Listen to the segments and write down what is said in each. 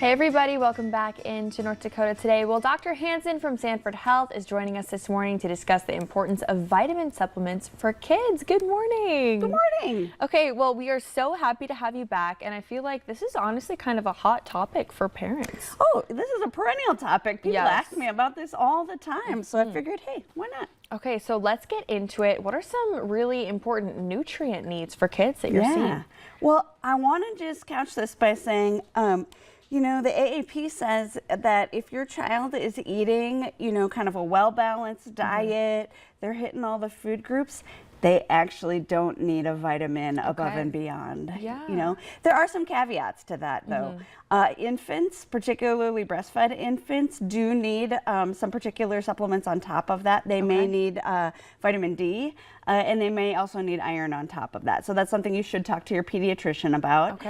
Hey everybody, welcome back into North Dakota today. Well, Dr. Hanson from Sanford Health is joining us this morning to discuss the importance of vitamin supplements for kids. Good morning. Good morning. Okay, well, we are so happy to have you back, and I feel like this is honestly kind of a hot topic for parents. Oh, this is a perennial topic. People Yes. ask me about this all the time, so I figured, hey, why not? Okay, so let's get into it. What are some really important nutrient needs for kids that you're seeing? Well, I want to just couch this by saying, you know, the AAP says that if your child is eating, you know, kind of a well-balanced diet, they're hitting all the food groups, they actually don't need a vitamin above and beyond. Yeah. You know, there are some caveats to that though. Infants, particularly breastfed infants, do need some particular supplements on top of that. They may need vitamin D, and they may also need iron on top of that. So that's something you should talk to your pediatrician about.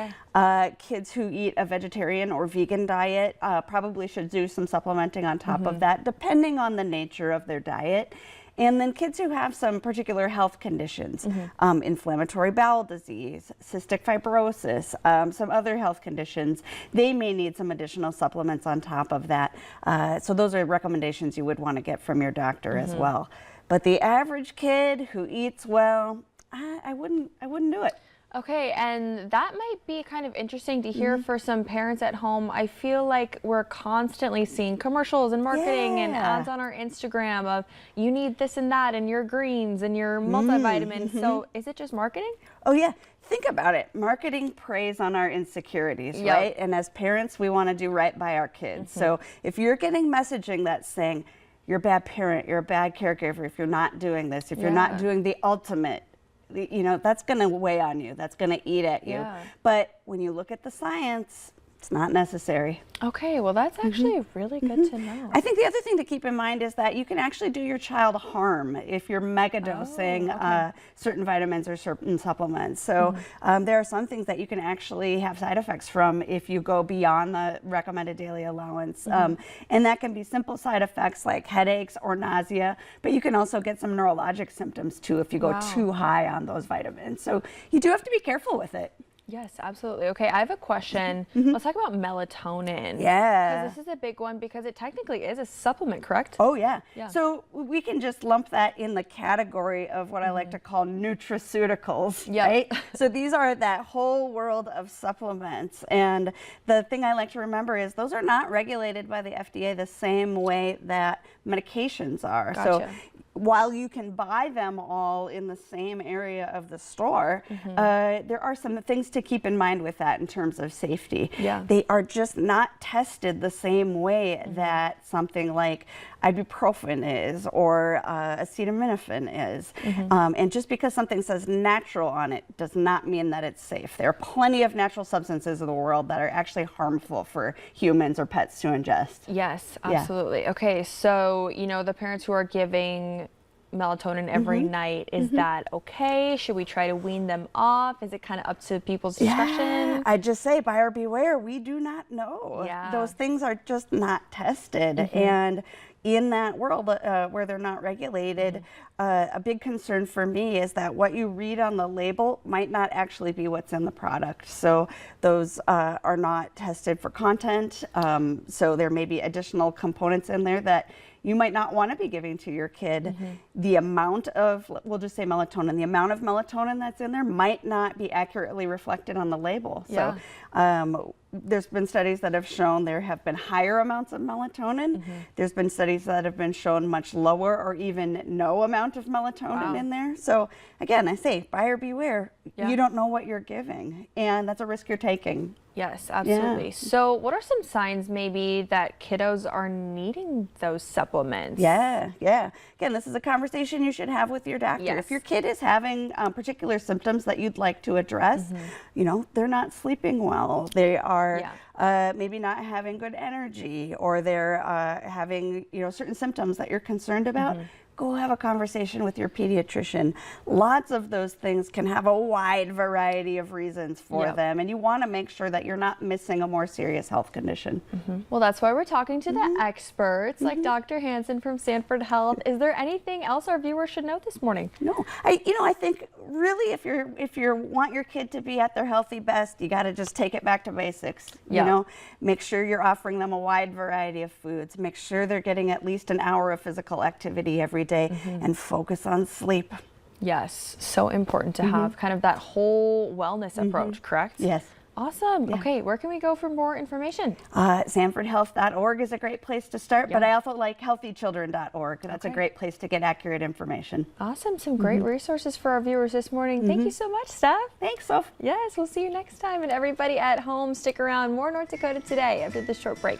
Kids who eat a vegetarian or vegan diet probably should do some supplementing on top of that, depending on the nature of their diet. And then kids who have some particular health conditions, inflammatory bowel disease, cystic fibrosis, some other health conditions, they may need some additional supplements on top of that. So those are recommendations you would want to get from your doctor as well. But the average kid who eats well, I wouldn't do it. Okay, and that might be kind of interesting to hear for some parents at home. I feel like we're constantly seeing commercials and marketing and ads on our Instagram of you need this and that and your greens and your multivitamins. So is it just marketing? Oh yeah, think about it. Marketing preys on our insecurities, right? And as parents, we want to do right by our kids. So if you're getting messaging that's saying you're a bad parent, you're a bad caregiver if you're not doing this, if you're not doing the ultimate, you know, that's going to weigh on you. That's going to eat at you. But when you look at the science, it's not necessary. Okay, well, that's actually really good to know. I think the other thing to keep in mind is that you can actually do your child harm if you're mega dosing certain vitamins or certain supplements. So there are some things that you can actually have side effects from if you go beyond the recommended daily allowance. And that can be simple side effects like headaches or nausea, but you can also get some neurologic symptoms too if you go too high on those vitamins. So you do have to be careful with it. Yes, absolutely. Okay, I have a question. Let's talk about melatonin. Yeah. Because this is a big one because it technically is a supplement, correct? Oh, yeah. So we can just lump that in the category of what I like to call nutraceuticals, right? So these are that whole world of supplements. And the thing I like to remember is those are not regulated by the FDA the same way that medications are. So while you can buy them all in the same area of the store, there are some things to keep in mind with that in terms of safety. They are just not tested the same way that something like ibuprofen is or acetaminophen is. And just because something says natural on it does not mean that it's safe. There are plenty of natural substances in the world that are actually harmful for humans or pets to ingest. Yes, absolutely. Okay, so, you know, the parents who are giving melatonin every night, is that okay? Should we try to wean them off? Is it kind of up to people's discretion? I just say buyer beware. We do not know. Those things are just not tested. And in that world where they're not regulated, a big concern for me is that what you read on the label might not actually be what's in the product. So those are not tested for content. So there may be additional components in there that you might not want to be giving to your kid. The amount of, we'll just say melatonin, the amount of melatonin that's in there might not be accurately reflected on the label. So there's been studies that have shown there have been higher amounts of melatonin. There's been studies that have been shown much lower or even no amount of melatonin in there. So again, I say buyer beware. You don't know what you're giving, and that's a risk you're taking. Yes, absolutely. So what are some signs maybe that kiddos are needing those supplements? Again, this is a conversation you should have with your doctor. If your kid is having particular symptoms that you'd like to address, you know, they're not sleeping well, they are maybe not having good energy, or they're having, you know, certain symptoms that you're concerned about, go have a conversation with your pediatrician. Lots of those things can have a wide variety of reasons for them, and you want to make sure that you're not missing a more serious health condition. Well, that's why we're talking to the experts like Dr. Hanson from Sanford Health. Is there anything else our viewers should know this morning? No, I think really if you want your kid to be at their healthy best, you got to just take it back to basics. You know, make sure you're offering them a wide variety of foods. Make sure they're getting at least an hour of physical activity every day, and focus on sleep. Yes, so important to have kind of that whole wellness approach, correct? Yes. Awesome. Yeah. Okay, where can we go for more information? SanfordHealth.org is a great place to start, but I also like healthychildren.org. That's a great place to get accurate information. Awesome. Some great resources for our viewers this morning. Thank you so much, Steph. Thanks, Soph. Yes, we'll see you next time. And everybody at home, stick around. More North Dakota Today after this short break.